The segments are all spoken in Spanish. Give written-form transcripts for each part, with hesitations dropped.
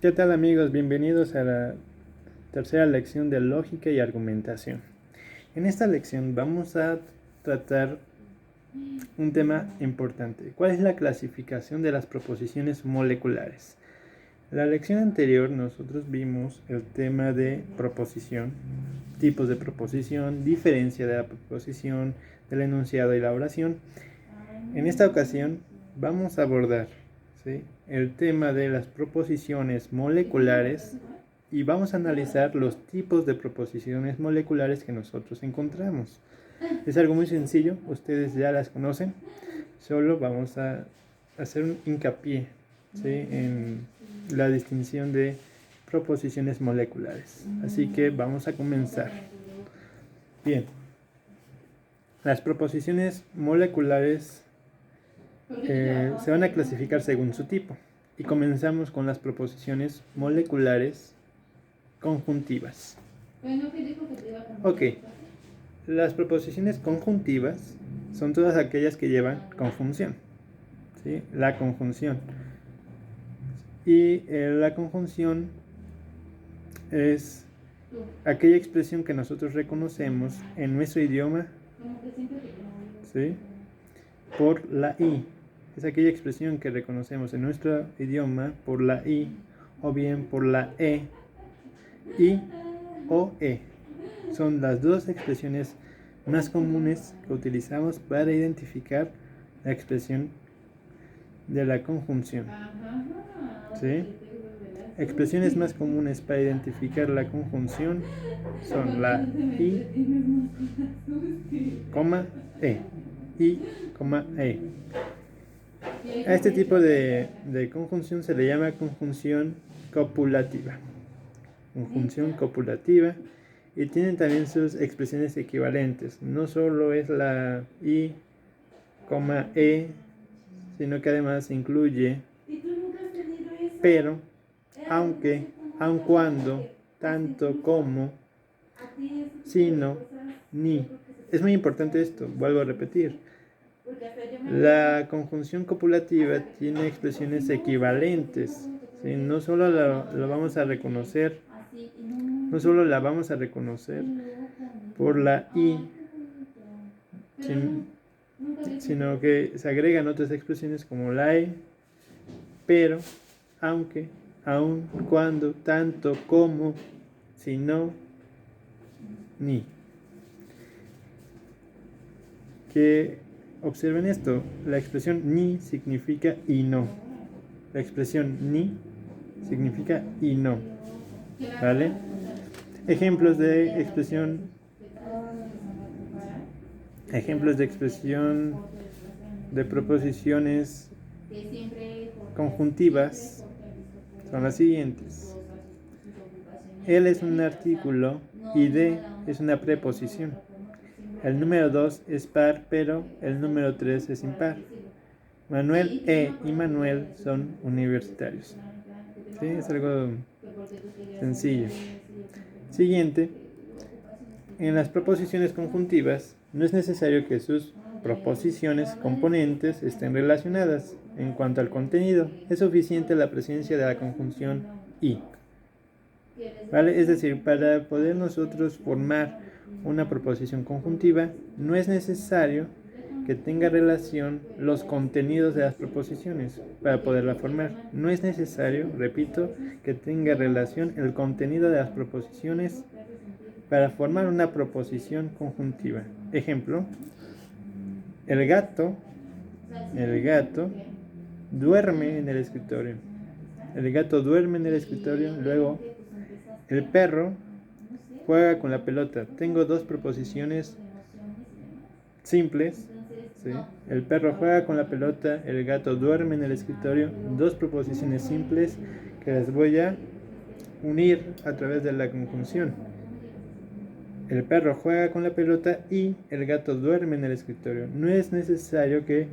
¿Qué tal amigos? Bienvenidos a la tercera lección de lógica y argumentación. En esta lección vamos a tratar un tema importante. ¿Cuál es la clasificación de las proposiciones moleculares? En la lección anterior nosotros vimos el tema de proposición, tipos de proposición, diferencia de la proposición, del enunciado y la oración. En esta ocasión vamos a abordar el tema de las proposiciones moleculares y vamos a analizar los tipos de proposiciones moleculares que nosotros encontramos. Es algo muy sencillo, ustedes ya las conocen, solo vamos a hacer un hincapié en la distinción de proposiciones moleculares. Así que vamos a comenzar. Bien, las proposiciones moleculares se van a clasificar según su tipo. Y comenzamos con las proposiciones moleculares conjuntivas. Ok, las proposiciones conjuntivas son todas aquellas que llevan conjunción. ¿Sí? La conjunción. Y la conjunción es aquella expresión que nosotros reconocemos en nuestro idioma, ¿sí?, por la I. Es aquella expresión que reconocemos en nuestro idioma por la I o bien por la E, I o E. Son las dos expresiones más comunes que utilizamos para identificar la expresión de la conjunción. ¿Sí? Expresiones más comunes para identificar la conjunción son la I, E. I, E. A este tipo de conjunción se le llama conjunción copulativa. Conjunción copulativa. Y tienen también sus expresiones equivalentes. No solo es la I, E, sino que además incluye pero, aunque, aun cuando, tanto como, sino, ni. Es muy importante esto, vuelvo a repetir. La conjunción copulativa tiene expresiones equivalentes. ¿Sí? No solo lo vamos a reconocer, no solo la vamos a reconocer por la I, sino que se agregan otras expresiones como la E, pero, aunque, aun, cuando, tanto, como, si no, ni. Que observen esto, la expresión ni significa y no. La expresión ni significa y no. ¿Vale? Ejemplos de expresión de proposiciones conjuntivas son las siguientes. Él es un artículo y de es una preposición. El número 2 es par, pero el número 3 es impar. Manuel y Manuel son universitarios. ¿Sí? Es algo sencillo. Siguiente. En las proposiciones conjuntivas no es necesario que sus proposiciones componentes estén relacionadas. En cuanto al contenido, es suficiente la presencia de la conjunción y. ¿Vale? Es decir, para poder nosotros formar una proposición conjuntiva, no es necesario que tenga relación los contenidos de las proposiciones para poderla formar. No es necesario, repito, que tenga relación el contenido de las proposiciones para formar una proposición conjuntiva. Ejemplo, el gato duerme en el escritorio. El gato duerme en el escritorio. Luego, el perro juega con la pelota. Tengo dos proposiciones simples. ¿Sí? El perro juega con la pelota, el gato duerme en el escritorio. Dos proposiciones simples que las voy a unir a través de la conjunción. El perro juega con la pelota y el gato duerme en el escritorio. No es necesario que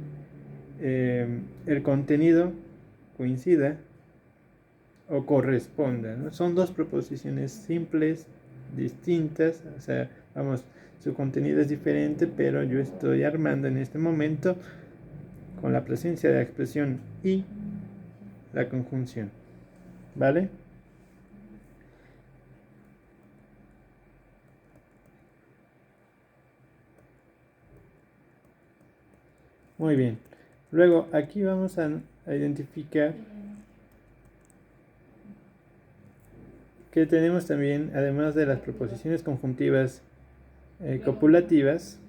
el contenido coincida o corresponda, ¿no? Son dos proposiciones simples, distintas, o sea, su contenido es diferente, pero yo estoy armando en este momento con la presencia de la expresión y la conjunción. ¿vale? Muy bien. Luego, aquí vamos a identificar que tenemos también, además de las proposiciones conjuntivas copulativas,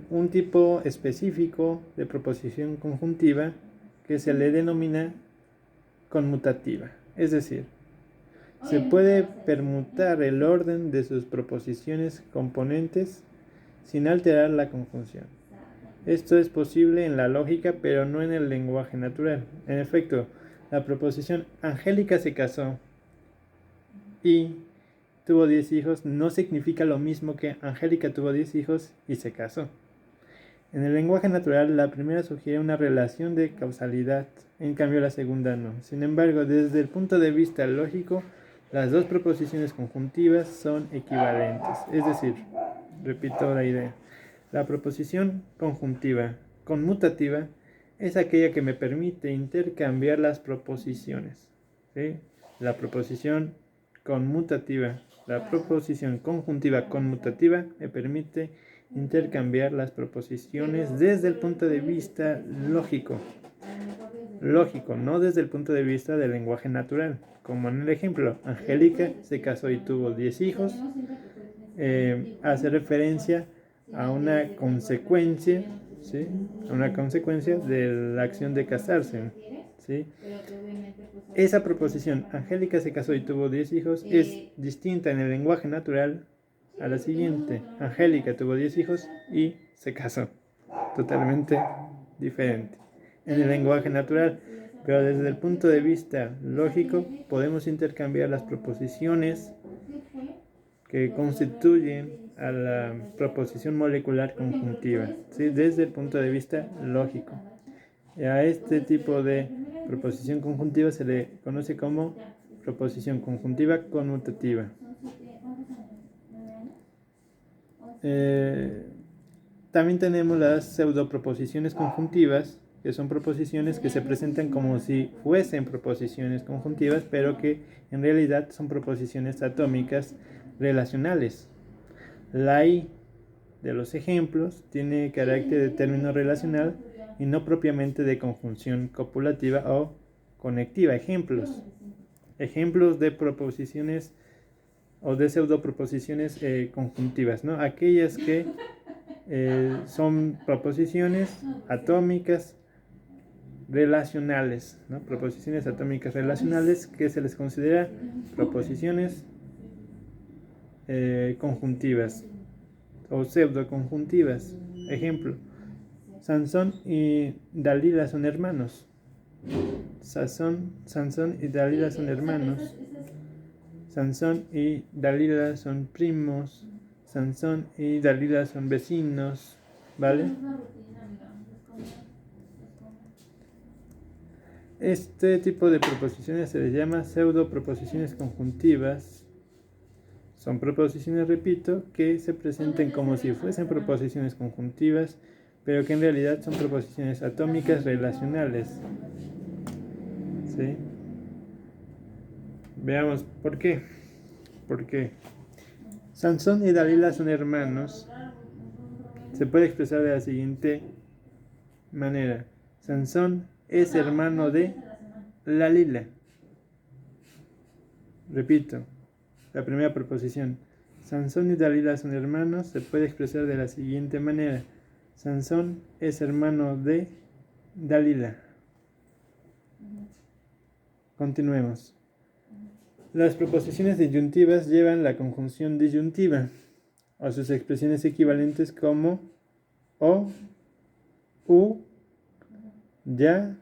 un tipo específico de proposición conjuntiva que se le denomina conmutativa. Es decir, se puede permutar el orden de sus proposiciones componentes sin alterar la conjunción. Esto es posible en la lógica, pero no en el lenguaje natural. En efecto, la proposición Angélica se casó y tuvo 10 hijos no significa lo mismo que Angélica tuvo 10 hijos y se casó. En el lenguaje natural, la primera sugiere una relación de causalidad, en cambio la segunda no. Sin embargo, desde el punto de vista lógico, las dos proposiciones conjuntivas son equivalentes. Es decir, repito la idea. La proposición conjuntiva conmutativa es aquella que me permite intercambiar las proposiciones. ¿Sí? La proposición conmutativa, la proposición conjuntiva conmutativa me permite intercambiar las proposiciones desde el punto de vista lógico. Lógico, no desde el punto de vista del lenguaje natural. Como en el ejemplo, Angélica se casó y tuvo 10 hijos. Hace referencia a una consecuencia, ¿sí? A una consecuencia de la acción de casarse, ¿sí? Esa proposición, Angélica se casó y tuvo 10 hijos, es distinta en el lenguaje natural a la siguiente. Angélica tuvo 10 hijos y se casó. Totalmente diferente en el lenguaje natural. Pero desde el punto de vista lógico, podemos intercambiar las proposiciones que constituyen a la proposición molecular conjuntiva, ¿sí? Desde el punto de vista lógico. Y a este tipo de proposición conjuntiva se le conoce como proposición conjuntiva conmutativa. También tenemos las pseudoproposiciones conjuntivas, que son proposiciones que se presentan como si fuesen proposiciones conjuntivas, pero que en realidad son proposiciones atómicas relacionales. La I de los ejemplos tiene carácter de término relacional y no propiamente de conjunción copulativa o conectiva. Ejemplos de proposiciones o de pseudoproposiciones conjuntivas, ¿no? Aquellas que son proposiciones atómicas relacionales, ¿no? Proposiciones atómicas relacionales que se les considera proposiciones conjuntivas o pseudoconjuntivas. Ejemplo, Sansón y Dalila son hermanos. Sansón y Dalila son hermanos. Sansón y Dalila son primos. Sansón y Dalila son vecinos. ¿Vale? Este tipo de proposiciones se les llama pseudoproposiciones conjuntivas. Son proposiciones, repito, que se presenten como si fuesen proposiciones conjuntivas, pero que en realidad son proposiciones atómicas relacionales. ¿Sí? Veamos por qué. Porque Sansón y Dalila son hermanos. Se puede expresar de la siguiente manera. Sansón es hermano de Dalila. Repito, la primera proposición. Sansón y Dalila son hermanos. Se puede expresar de la siguiente manera. Sansón es hermano de Dalila. Continuemos. Las proposiciones disyuntivas llevan la conjunción disyuntiva o sus expresiones equivalentes como o, u, ya,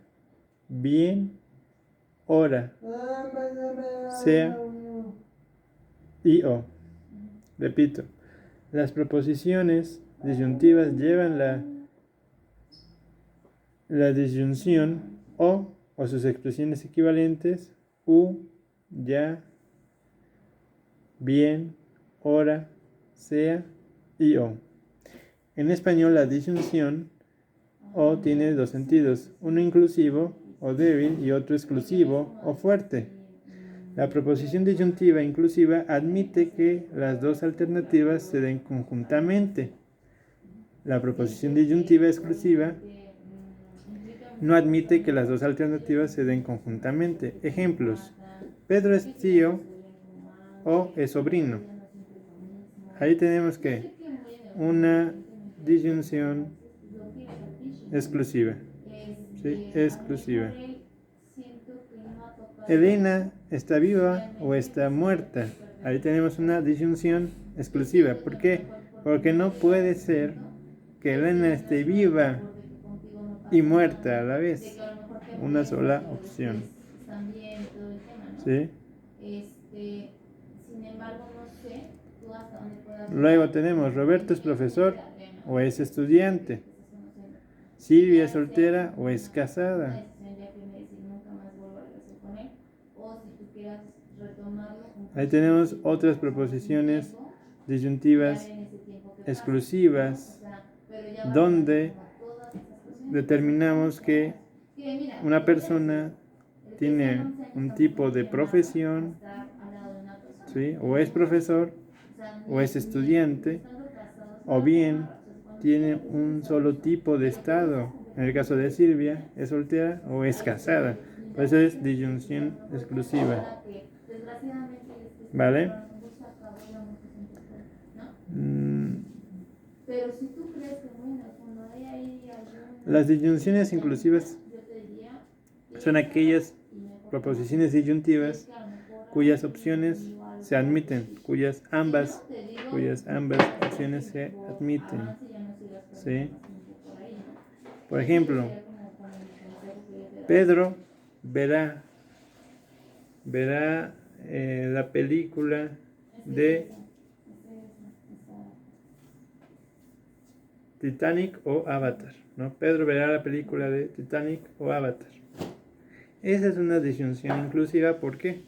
bien, hora, sea y o. Repito, las proposiciones disyuntivas llevan la disyunción o sus expresiones equivalentes u, ya, bien, hora, sea y o. En español la disyunción o tiene dos sentidos, uno inclusivo o débil y otro exclusivo o fuerte. La proposición disyuntiva inclusiva admite que las dos alternativas se den conjuntamente. La proposición disyuntiva exclusiva no admite que las dos alternativas se den conjuntamente. Ejemplos: Pedro es tío o es sobrino. Ahí tenemos que una disyunción exclusiva. ¿Sí? Exclusiva. Elena está viva o está muerta. Ahí tenemos una disyunción exclusiva. ¿Por qué? Porque no puede ser que Elena esté viva y muerta a la vez. Una sola opción. ¿Sí? Luego tenemos Roberto es profesor o es estudiante. Silvia es soltera o es casada. Ahí tenemos otras proposiciones disyuntivas exclusivas donde determinamos que una persona tiene un tipo de profesión, ¿sí? O es profesor o es estudiante, o bien tiene un solo tipo de estado. En el caso de Silvia, es soltera o es casada. Por eso es disyunción exclusiva. ¿Vale? Las disyunciones inclusivas son aquellas proposiciones disyuntivas cuyas opciones se admiten, cuyas ambas opciones se admiten. ¿Sí? Por ejemplo, Pedro verá la película de Titanic o Avatar, ¿no? Pedro verá la película de Titanic o Avatar. Esa es una disyunción inclusiva. ¿Por qué?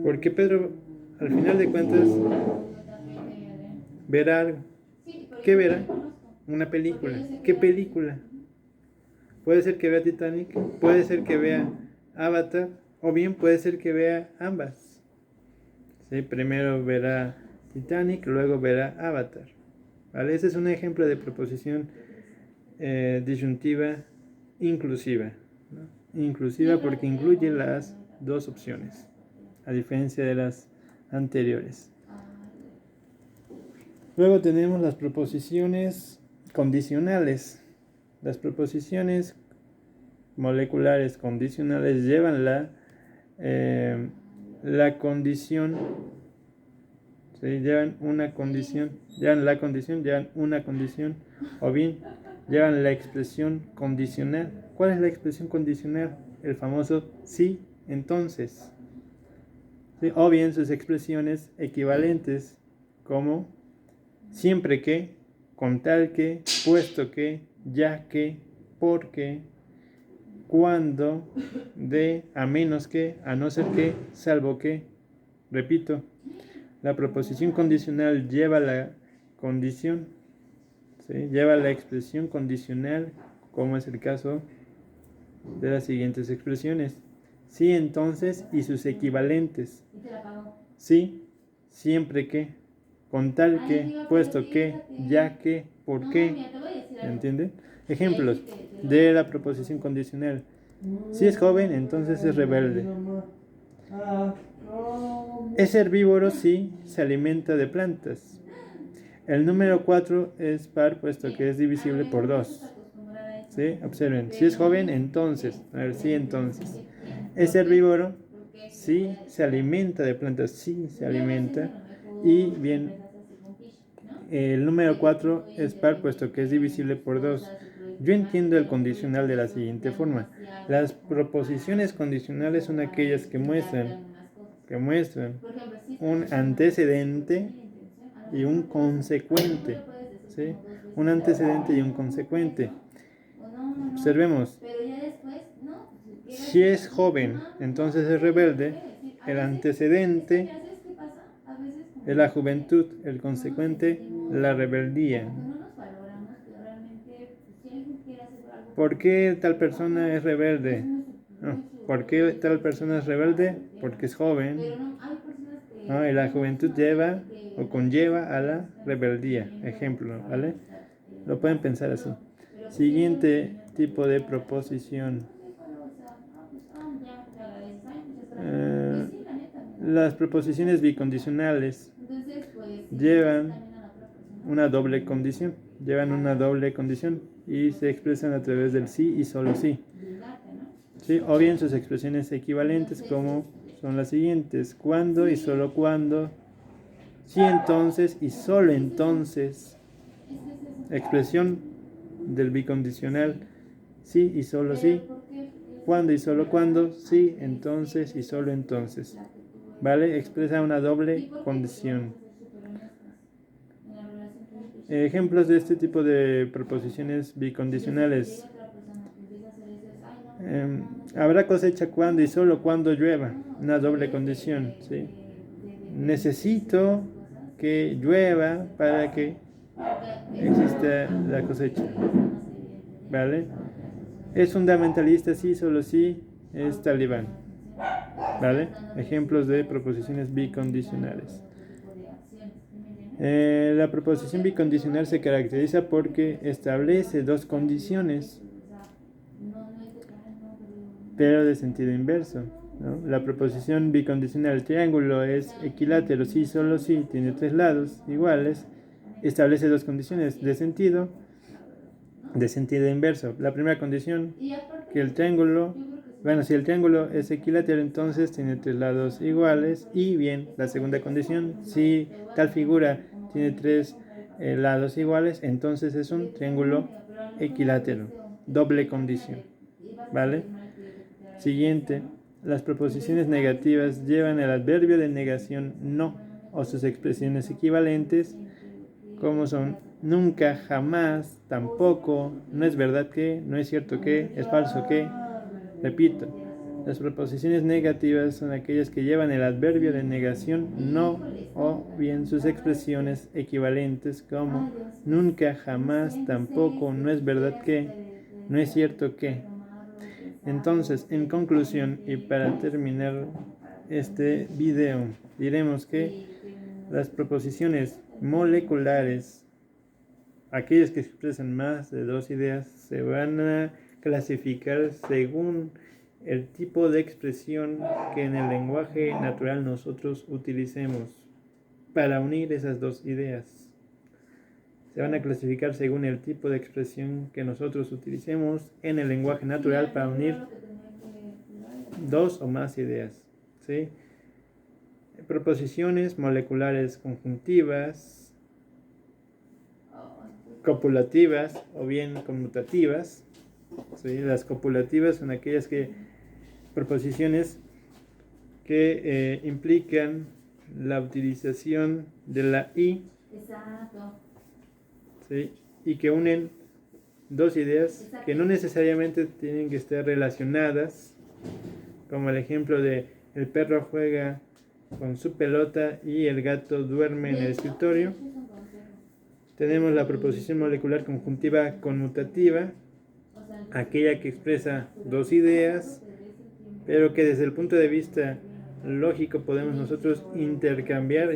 Porque Pedro, al final de cuentas, verá algo. ¿Qué verá? Una película. ¿Qué película? Puede ser que vea Titanic, puede ser que vea Avatar, o bien puede ser que vea ambas. ¿Sí? Primero verá Titanic, luego verá Avatar. ¿Vale? Ese es un ejemplo de proposición disyuntiva inclusiva, ¿no? Inclusiva porque incluye las dos opciones, a diferencia de las anteriores. Luego tenemos las proposiciones condicionales. Las proposiciones moleculares condicionales llevan la condición, ¿sí? Llevan una condición, o bien llevan la expresión condicional. ¿Cuál es la expresión condicional? El famoso sí, entonces. ¿Sí? O bien sus expresiones equivalentes como siempre que, con tal que, puesto que, ya que, porque, cuando, de, a menos que, a no ser que, salvo que. Repito, la proposición condicional lleva la condición, ¿sí? Lleva la expresión condicional, como es el caso de las siguientes expresiones: sí, entonces y sus equivalentes. Sí, siempre que, con tal que, puesto que, ya que, por qué. ¿Entienden? Ejemplos de la proposición condicional: si es joven, entonces es rebelde. Es herbívoro si se alimenta de plantas. El número 4 es par, puesto que es divisible por 2. ¿Sí? Observen, si es joven, entonces. A ver, sí, entonces. Es herbívoro si se alimenta de plantas. Sí, se alimenta. Y bien, el número 4 es par, puesto que es divisible por 2. Yo entiendo el condicional de la siguiente forma. Las proposiciones condicionales son aquellas que muestran un antecedente y un consecuente. ¿Sí? Un antecedente y un consecuente. Observemos. Si es joven, entonces es rebelde. El antecedente es la juventud, el consecuente, la rebeldía. ¿Por qué tal persona es rebelde? No. ¿Por qué tal persona es rebelde? Porque es joven. ¿No? Y la juventud lleva o conlleva a la rebeldía. Ejemplo, ¿vale? Lo pueden pensar así. Siguiente tipo de proposición. Las proposiciones bicondicionales llevan una doble condición. Llevan una doble condición y se expresan a través del sí y solo sí. ¿Sí? O bien sus expresiones equivalentes como son las siguientes: cuando y solo cuando, sí entonces y solo entonces. Expresión del bicondicional: sí y solo sí, cuando y solo cuando, sí entonces y solo entonces. ¿Vale? Expresa una doble condición. Ejemplos de este tipo de proposiciones bicondicionales. Habrá cosecha cuando y solo cuando llueva. Una doble condición, ¿sí? Necesito que llueva para que exista la cosecha. ¿Vale? Es fundamentalista, sí, solo sí, es talibán. ¿Vale? Ejemplos de proposiciones bicondicionales. La proposición bicondicional se caracteriza porque establece dos condiciones, pero de sentido inverso, ¿no? La proposición bicondicional: el triángulo es equilátero, sí, solo sí, tiene tres lados iguales, establece dos condiciones de sentido inverso. La primera condición, que el triángulo, si el triángulo es equilátero, entonces tiene tres lados iguales. Y bien, la segunda condición, si tal figura tiene tres lados iguales, entonces es un triángulo equilátero. Doble condición. ¿Vale? Siguiente. Las proposiciones negativas llevan el adverbio de negación no o sus expresiones equivalentes, como son nunca, jamás, tampoco, no es verdad que, no es cierto que, es falso que. Repito, las proposiciones negativas son aquellas que llevan el adverbio de negación no o bien sus expresiones equivalentes, como nunca, jamás, tampoco, no es verdad que, no es cierto que. Entonces, en conclusión y para terminar este video, diremos que las proposiciones moleculares, aquellas que expresan más de dos ideas, se van a clasificar según el tipo de expresión que en el lenguaje natural nosotros utilicemos para unir esas dos ideas. Se van a clasificar según el tipo de expresión que nosotros utilicemos en el lenguaje natural para unir dos o más ideas, ¿sí? Proposiciones moleculares conjuntivas, copulativas o bien conmutativas, ¿sí? Las copulativas son aquellas proposiciones que implican la utilización de la i, ¿sí? Y que unen dos ideas que no necesariamente tienen que estar relacionadas, como el ejemplo de el perro juega con su pelota y el gato duerme en el escritorio. Tenemos la proposición molecular conjuntiva conmutativa, aquella que expresa dos ideas, pero que desde el punto de vista lógico podemos nosotros intercambiar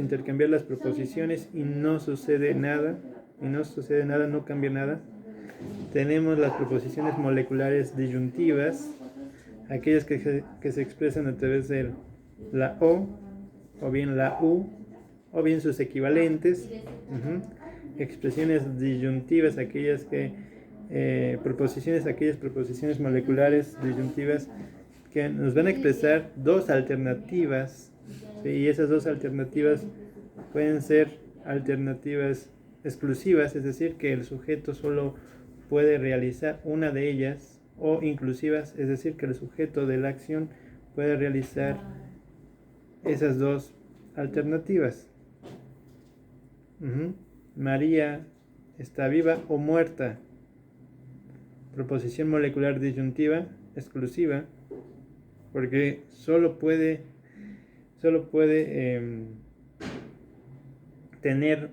las proposiciones y no sucede nada, no cambia nada. Tenemos las proposiciones moleculares disyuntivas, aquellas que se expresan a través de la o bien la u, o bien sus equivalentes. Expresiones disyuntivas, aquellas proposiciones moleculares disyuntivas que nos van a expresar dos alternativas, ¿sí? Y esas dos alternativas pueden ser alternativas exclusivas, es decir, que el sujeto solo puede realizar una de ellas, o inclusivas, es decir, que el sujeto de la acción puede realizar esas dos alternativas. María está viva o muerta. Proposición molecular disyuntiva exclusiva, porque solo puede tener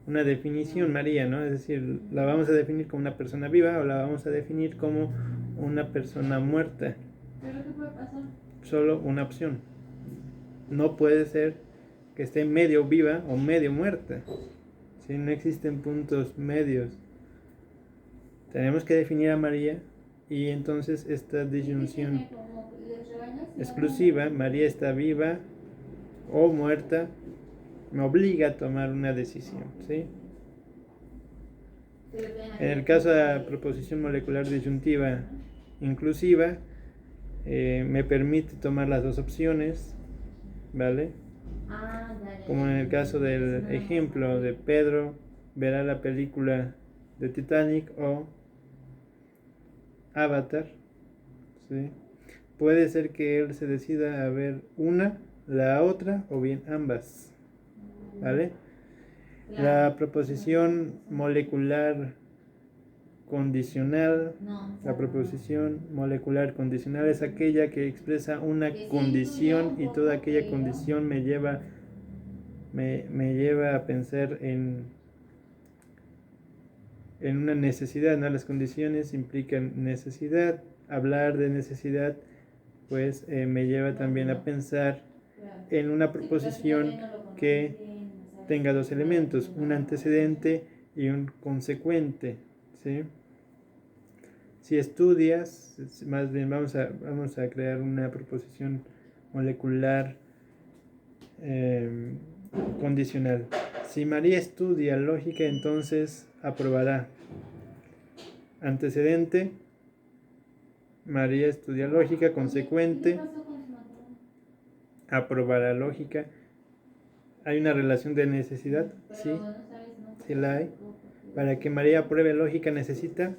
una definición María, ¿no? Es decir, la vamos a definir como una persona viva o la vamos a definir como una persona muerta. ¿Pero qué puede pasar? Solo una opción. No puede ser que esté medio viva o medio muerta. ¿Sí? No existen puntos medios. Tenemos que definir a María y entonces esta disyunción exclusiva, María está viva o muerta, me obliga a tomar una decisión, ¿sí? En el caso de la proposición molecular disyuntiva inclusiva, me permite tomar las dos opciones, ¿vale? Como en el caso del ejemplo de Pedro, verá la película de Titanic o Avatar, ¿sí? Puede ser que él se decida a ver una, la otra o bien ambas, ¿vale? La proposición molecular condicional, la proposición molecular condicional es aquella que expresa una condición y toda aquella condición me lleva a pensar en una necesidad, ¿no? Las condiciones implican necesidad, hablar de necesidad pues me lleva también a pensar en una proposición que tenga dos elementos, un antecedente y un consecuente, ¿sí? Si estudias, más bien vamos a crear una proposición molecular condicional. Si María estudia lógica, entonces aprobará. Antecedente, María estudia lógica, consecuente, aprobará lógica. ¿Hay una relación de necesidad? Sí, sí la hay. Para que María apruebe lógica necesita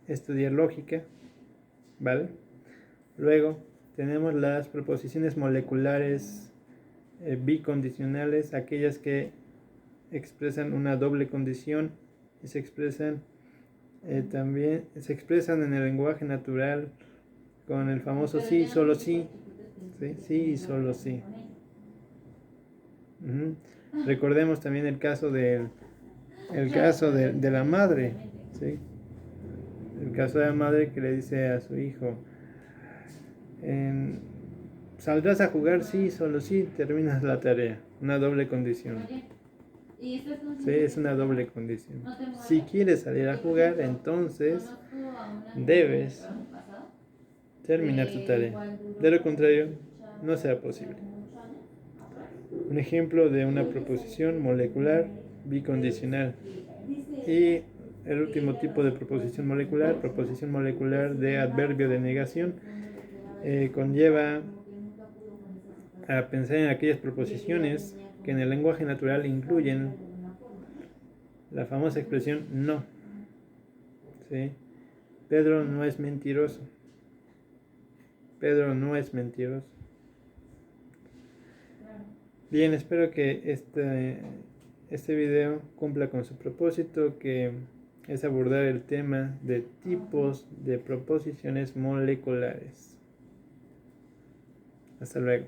estudiar lógica, ¿vale? Luego tenemos las proposiciones moleculares bicondicionales, aquellas que expresan una doble condición y se expresan también en el lenguaje natural con el famoso sí, solo sí, sí, sí y solo sí. Recordemos también el caso de la madre, ¿sí? El caso de la madre que le dice a su hijo, ¿saldrás a jugar? Sí, solo sí, terminas la tarea. Una doble condición. Sí, es una doble condición. Si quieres salir a jugar, entonces debes terminar tu tarea. De lo contrario, no será posible. Un ejemplo de una proposición molecular bicondicional. Y el último tipo de proposición molecular de adverbio de negación, conlleva a pensar en aquellas proposiciones que en el lenguaje natural incluyen la famosa expresión no. ¿Sí? Pedro no es mentiroso. Pedro no es mentiroso. Bien, espero que este video cumpla con su propósito, que es abordar el tema de tipos de proposiciones moleculares. Hasta luego.